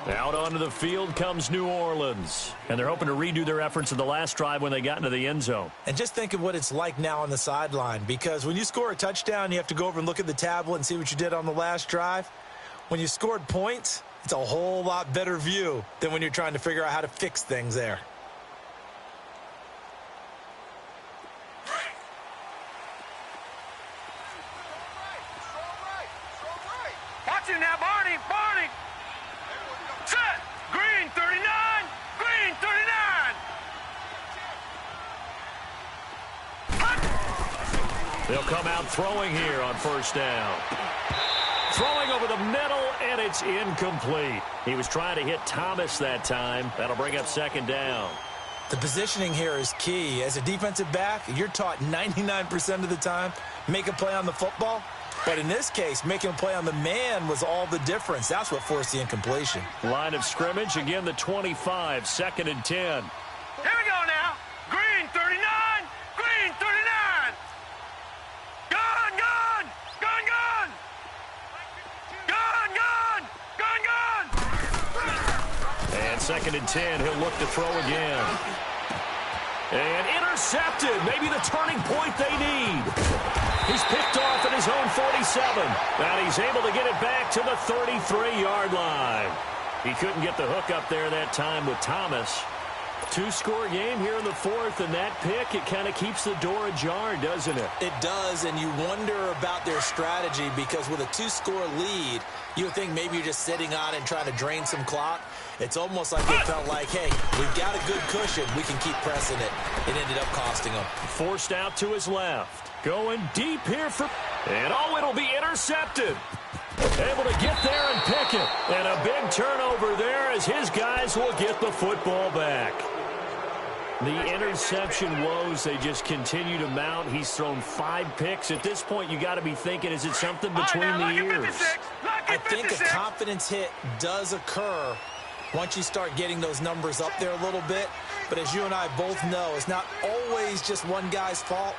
Speaker 4: Out onto the field comes New Orleans. And they're hoping to redo their efforts in the last drive when they got into the end zone.
Speaker 5: And just think of what it's like now on the sideline. Because when you score a touchdown, you have to go over and look at the tablet and see what you did on the last drive. When you scored points, it's a whole lot better view than when you're trying to figure out how to fix things there.
Speaker 6: Watch him now, Barney. Barney. Set. Green 39. Green 39.
Speaker 4: They'll come out throwing here on 1st down. Throwing over the middle, and it's incomplete. He was trying to hit Thomas that time. That'll bring up 2nd down.
Speaker 5: The positioning here is key. As a defensive back, you're taught 99% of the time, make a play on the football. But in this case, making a play on the man was all the difference. That's what forced the incompletion.
Speaker 4: Line of scrimmage, again the 25, 2nd and 10.
Speaker 6: Here we go now. Green 39. Green 39. Gun, gun. Gun, gun. Gun, gun. Gun, gun.
Speaker 4: And 2nd and 10, he'll look to throw again. And intercepted, maybe the turning point they need. He's picked off at his own 47. And he's able to get it back to the 33-yard line. He couldn't get the hook up there that time with Thomas. 2-score game here in the 4th, and that pick, it kind of keeps the door ajar, doesn't it?
Speaker 5: It does, and you wonder about their strategy because with a 2-score lead, you would think maybe you're just sitting on it and trying to drain some clock. It's almost like they felt like, hey, we've got a good cushion. We can keep pressing it. It ended up costing them.
Speaker 4: Forced out to his left. Going deep here for... And oh, it'll be intercepted. Able to get there and pick it. And a big turnover there as his guys will get the football back. The interception woes, they just continue to mount. He's thrown 5 picks. At this point, you got to be thinking, is it something between the ears?
Speaker 5: I think a confidence hit does occur once you start getting those numbers up there a little bit. But as you and I both know, it's not always just one guy's fault.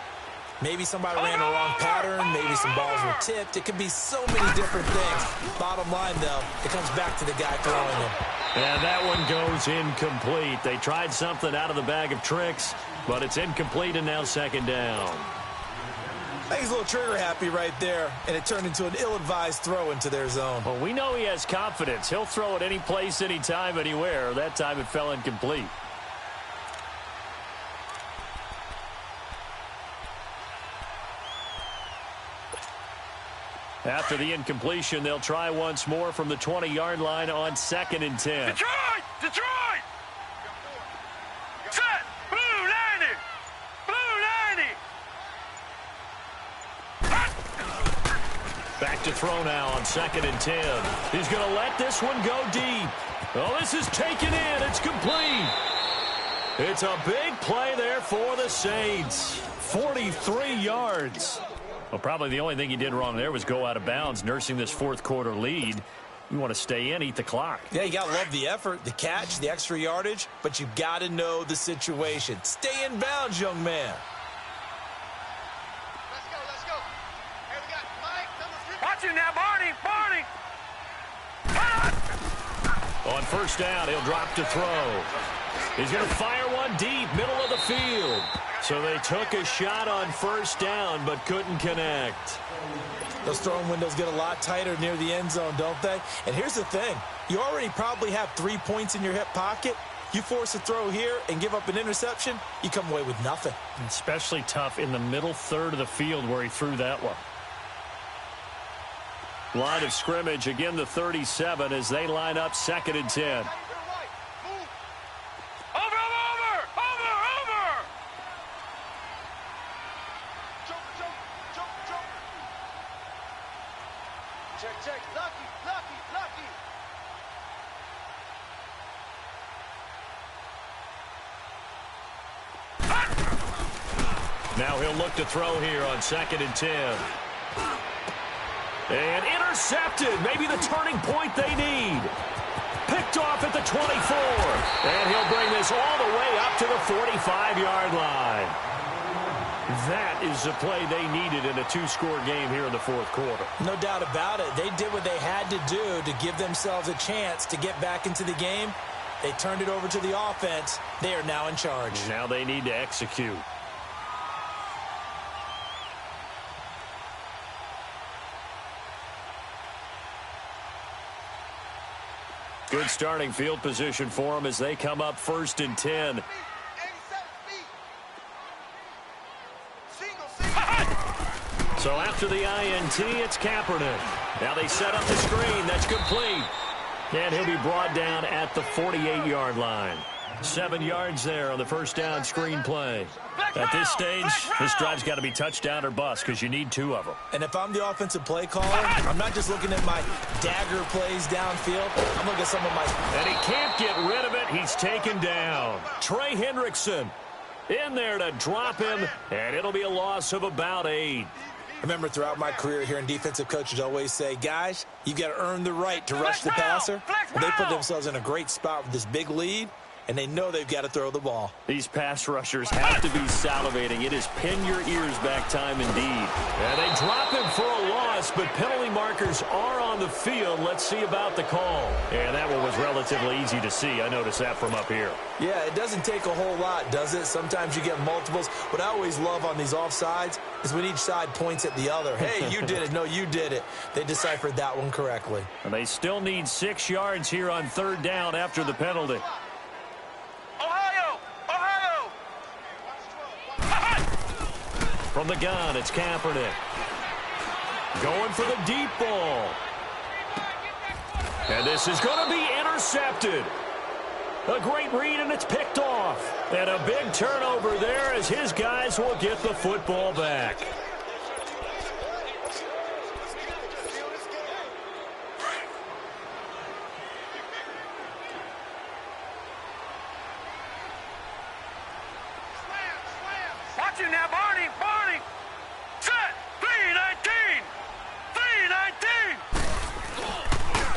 Speaker 5: Maybe somebody ran the wrong pattern. Maybe some balls were tipped. It could be so many different things. Bottom line, though, it comes back to the guy throwing them.
Speaker 4: And that one goes incomplete. They tried something out of the bag of tricks, but it's incomplete and now 2nd down.
Speaker 5: I think he's a little trigger happy right there, and it turned into an ill-advised throw into their zone.
Speaker 4: Well, we know he has confidence. He'll throw it any place, anytime, anywhere. That time it fell incomplete. After the incompletion, they'll try once more from the 20-yard line on 2nd and 10.
Speaker 6: Detroit! Detroit! Set! Blue 90! Blue 90!
Speaker 4: Back to throw now on 2nd and 10. He's going to let this one go deep. Oh, this is taken in. It's complete. It's a big play there for the Saints. 43 yards. Well, probably the only thing he did wrong there was go out of bounds, nursing this fourth quarter lead. You want to stay in, eat the clock.
Speaker 5: Yeah, you got to love the effort, the catch, the extra yardage, but you got to know the situation. Stay in bounds, young man.
Speaker 6: Let's go. Hey, we got Mike, number 50. Watch him now, Barney.
Speaker 4: On first down, he'll drop to throw. He's going to fire one deep, middle of the field. So they took a shot on first down, but couldn't connect.
Speaker 5: Those throwing windows get a lot tighter near the end zone, don't they? And here's the thing. You already probably have 3 points in your hip pocket. You force a throw here and give up an interception, you come away with nothing.
Speaker 4: Especially tough in the middle third of the field where he threw that one. Line of scrimmage, again the 37 as they line up 2nd and 10.
Speaker 6: Check. Lucky.
Speaker 4: Now he'll look to throw here on 2nd and 10. And intercepted. Maybe the turning point they need. Picked off at the 24. And he'll bring this all the way up to the 45-yard line. That is the play they needed in a 2-score game here in the fourth quarter.
Speaker 5: No doubt about it. They did what they had to do to give themselves a chance to get back into the game. They turned it over to the offense. They are now in charge.
Speaker 4: Now they need to execute. Good starting field position for them as they come up 1st and 10. So after the INT, it's Kaepernick. Now they set up the screen. That's complete. And he'll be brought down at the 48-yard line. 7 yards there on the first down screen play. At this stage, this drive's got to be touchdown or bust because you need 2 of them.
Speaker 5: And if I'm the offensive play caller, I'm not just looking at my dagger plays downfield. I'm looking at some of my...
Speaker 4: And he can't get rid of it. He's taken down. Trey Hendrickson in there to drop him, and it'll be a loss of about 8.
Speaker 5: I remember throughout my career hearing defensive coaches always say, guys, you've got to earn the right to rush the passer. And they put themselves in a great spot with this big lead, and they know they've got to throw the ball.
Speaker 4: These pass rushers have to be salivating. It is pin your ears back time indeed. And they drop him for a loss, but penalty markers are on the field. Let's see about the call. And that one was relatively easy to see. I noticed that from up here.
Speaker 5: Yeah, it doesn't take a whole lot, does it? Sometimes you get multiples. What I always love on these offsides is when each side points at the other. Hey, you did it. No, you did it. They deciphered that one correctly.
Speaker 4: And they still need 6 yards here on 3rd down after the penalty.
Speaker 6: Ohio!
Speaker 4: From the gun, it's Kaepernick. Going for the deep ball. And this is going to be intercepted. A great read, and it's picked off. And a big turnover there as his guys will get the football back.
Speaker 6: Watch him now, Barney! Set! 3-19!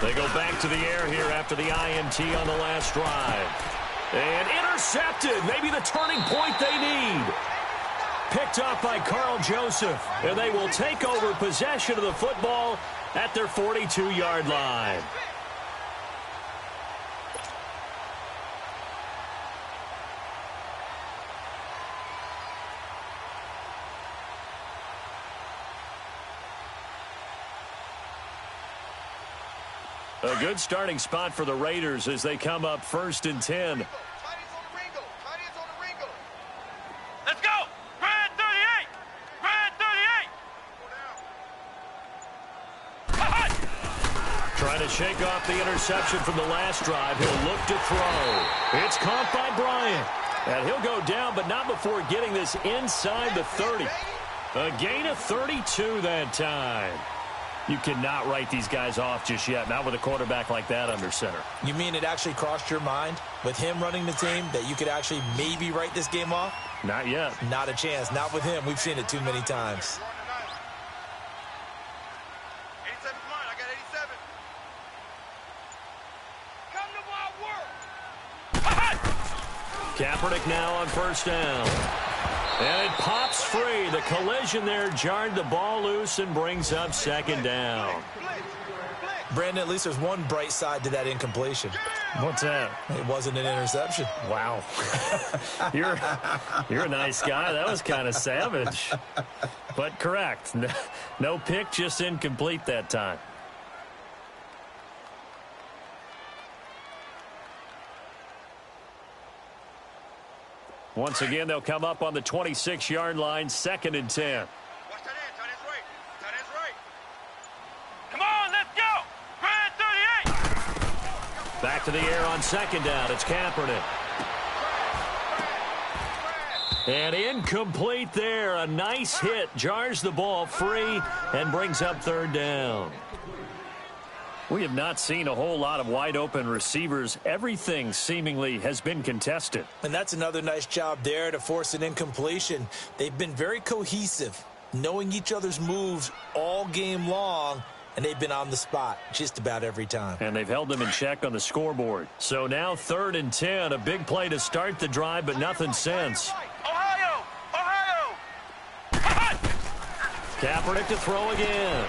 Speaker 4: They go back to the air here after the INT on the last drive. And intercepted. Maybe the turning point they need. Picked up by Carl Joseph. And they will take over possession of the football at their 42-yard line. A good starting spot for the Raiders as they come up 1st and 10.
Speaker 6: Let's go! Red 38! Red 38!
Speaker 4: shake off the interception from the last drive. He'll look to throw. It's caught by Bryant. And he'll go down, but not before getting this inside the 30. A gain of 32 that time. You cannot write these guys off just yet, not with a quarterback like that under center.
Speaker 5: You mean it actually crossed your mind with him running the team that you could actually maybe write this game off?
Speaker 4: Not yet.
Speaker 5: Not a chance. Not with him. We've seen it too many times.
Speaker 6: 87's mine. I got 87. Come to my world.
Speaker 4: Kaepernick now on first down. And it pops free. The collision there jarred the ball loose and brings up second down.
Speaker 5: Brandon, at least there's one bright side to that incompletion.
Speaker 4: What's that?
Speaker 5: It wasn't an interception.
Speaker 4: Wow. You're a nice guy. That was kind of savage. But correct. No pick, just incomplete that time. Once again, they'll come up on the 26-yard line, 2nd and 10.
Speaker 6: Watch that end. Tight end's right. Tight end's right. Come on, let's go. Grand 38.
Speaker 4: Back to the air on 2nd down. It's Kaepernick. And incomplete there. A nice hit. Jars the ball free and brings up 3rd down. We have not seen a whole lot of wide-open receivers. Everything seemingly has been contested.
Speaker 5: And that's another nice job there to force an incompletion. They've been very cohesive, knowing each other's moves all game long, and they've been on the spot just about every time.
Speaker 4: And they've held them in check on the scoreboard. So now 3rd and 10, a big play to start the drive, but nothing since.
Speaker 6: Ohio! Ohio!
Speaker 4: Kaepernick to throw again.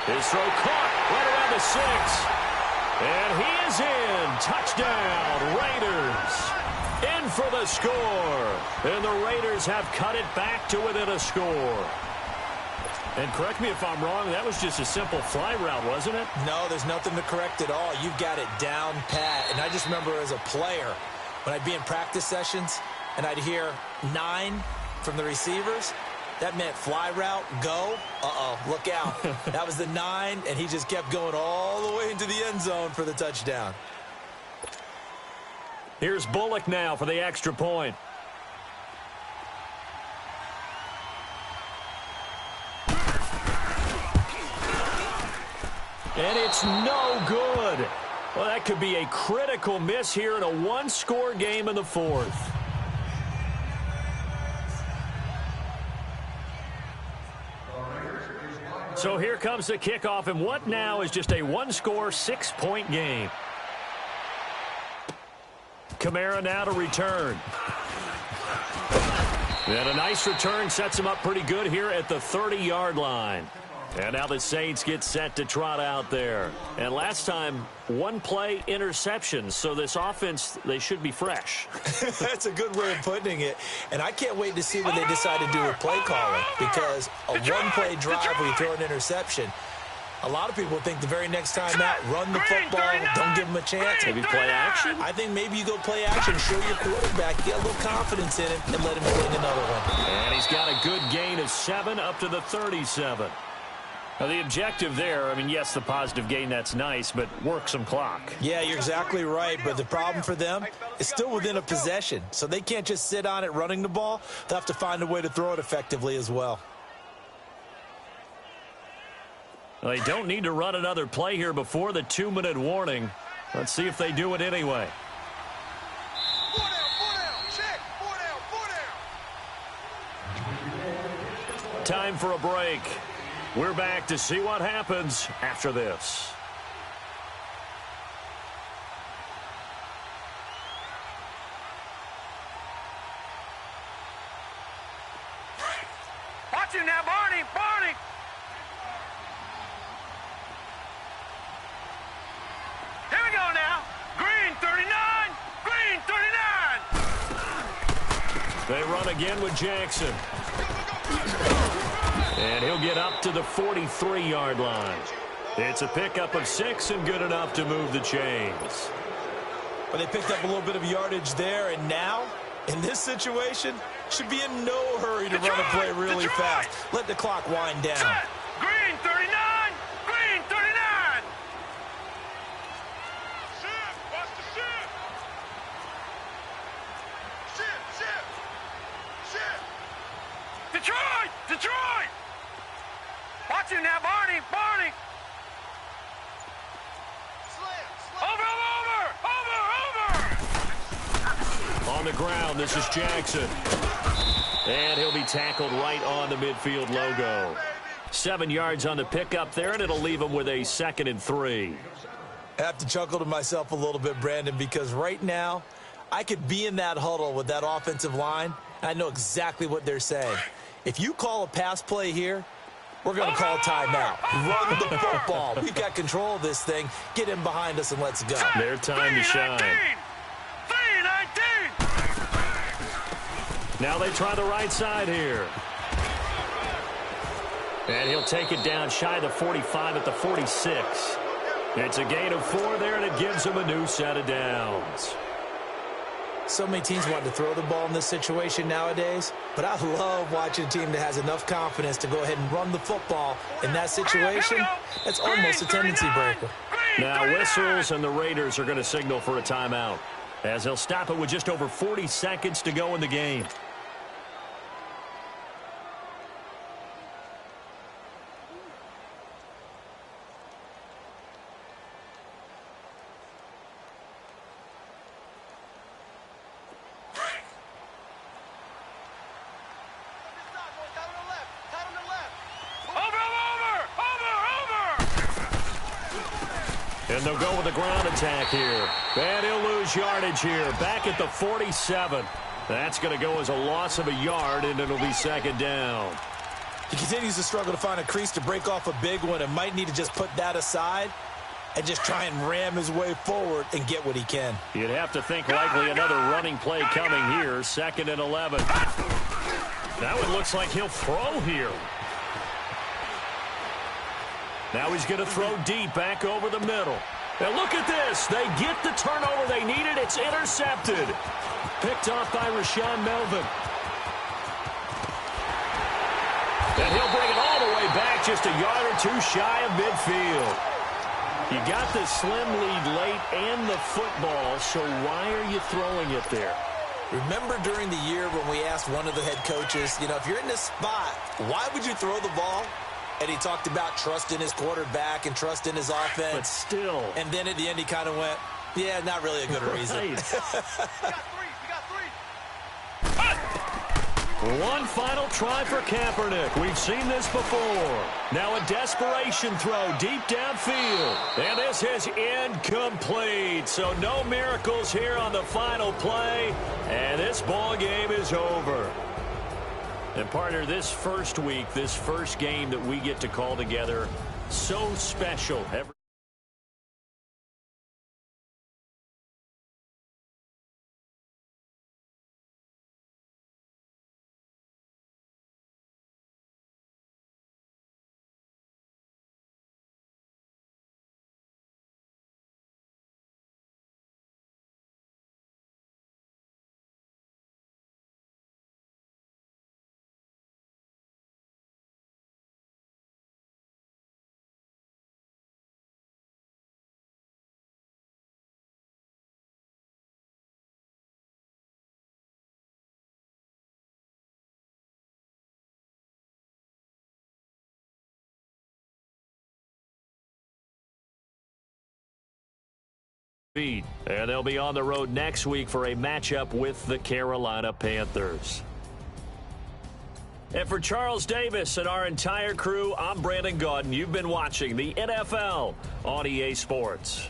Speaker 4: His throw caught right around the 6. And he is in. Touchdown, Raiders. In for the score. And the Raiders have cut it back to within a score. And correct me if I'm wrong, that was just a simple fly route, wasn't it?
Speaker 5: No, there's nothing to correct at all. You've got it down pat. And I just remember as a player, when I'd be in practice sessions and I'd hear 9 from the receivers, that meant fly route, go. Uh-oh, look out. That was the 9, and he just kept going all the way into the end zone for the touchdown.
Speaker 4: Here's Bullock now for the extra point. And it's no good. Well, that could be a critical miss here in a one-score game in the 4th. So here comes the kickoff, and what now is just a one-score, 6-point game. Kamara now to return. And a nice return sets him up pretty good here at the 30-yard line. And now the Saints get set to trot out there. And last time, one-play interception. So this offense, they should be fresh.
Speaker 5: That's a good way of putting it. And I can't wait to see what they decide to do with play calling. Because a one-play drive where you throw an interception, a lot of people think the very next time out, run the football, don't give them a chance.
Speaker 4: Maybe play action?
Speaker 5: I think maybe you go play action, show your quarterback, get a little confidence in him, and let him fling another one.
Speaker 4: And he's got a good gain of 7 up to the 37. Now, the objective there, I mean, yes, the positive gain, that's nice, but work some clock.
Speaker 5: Yeah, you're exactly right, but the problem for them is still within a possession, so they can't just sit on it running the ball. They'll have to find a way to throw it effectively as well.
Speaker 4: Well, they don't need to run another play here before the 2-minute warning. Let's see if they do it anyway.
Speaker 6: 4 down, check, 4 down.
Speaker 4: Time for a break. We're back to see what happens after this.
Speaker 6: Watch him now, Barney, Barney. Here we go now. Green 39, Green 39.
Speaker 4: They run again with Jackson. And he'll get up to the 43-yard line. It's a pickup of 6 and good enough to move the chains.
Speaker 5: But they picked up a little bit of yardage there, and now, in this situation, should be in no hurry to run a play really fast. Let the clock wind down.
Speaker 6: Green 39, Green 39.
Speaker 4: On the ground, this is Jackson. And he'll be tackled right on the midfield logo. 7 yards on the pickup there, and it'll leave him with a 2nd and 3.
Speaker 5: I have to chuckle to myself a little bit, Brandon, because right now I could be in that huddle with that offensive line, and I know exactly what they're saying. If you call a pass play here, we're going to call timeout. Run the football. We've got control of this thing. Get in behind us and let's go.
Speaker 4: Their time to shine.
Speaker 6: 3-19.
Speaker 4: Now they try the right side here. And he'll take it down shy of the 45 at the 46. It's a gain of 4 there, and it gives him a new set of downs.
Speaker 5: So many teams want to throw the ball in this situation nowadays, but I love watching a team that has enough confidence to go ahead and run the football in that situation. That's almost a tendency breaker.
Speaker 4: Now whistles, and the Raiders are going to signal for a timeout, as they'll stop it with just over 40 seconds to go in the game. And they'll go with the ground attack here. And he'll lose yardage here. Back at the 47. That's going to go as a loss of a yard, and it'll be 2nd down.
Speaker 5: He continues to struggle to find a crease to break off a big one and might need to just put that aside and just try and ram his way forward and get what he can.
Speaker 4: You'd have to think likely another running play coming here. 2nd and 11. That one looks like he'll throw here. Now he's going to throw deep back over the middle. And look at this. They get the turnover they needed. It's intercepted. Picked off by Rashaan Melvin. And he'll bring it all the way back, just a yard or 2 shy of midfield. You got the slim lead late and the football, so why are you throwing it there?
Speaker 5: Remember during the year when we asked one of the head coaches, if you're in this spot, why would you throw the ball? And he talked about trust in his quarterback and trust in his offense.
Speaker 4: But still.
Speaker 5: And then at the end he kind of went, yeah, not really a good reason.
Speaker 4: One final try for Kaepernick. We've seen this before. Now a desperation throw deep downfield. And this is incomplete. So no miracles here on the final play. And this ball game is over. And partner, this first week, this first game that we get to call together, so special. And they'll be on the road next week for a matchup with the Carolina Panthers. And for Charles Davis and our entire crew, I'm Brandon Gaudin. You've been watching the NFL on EA Sports.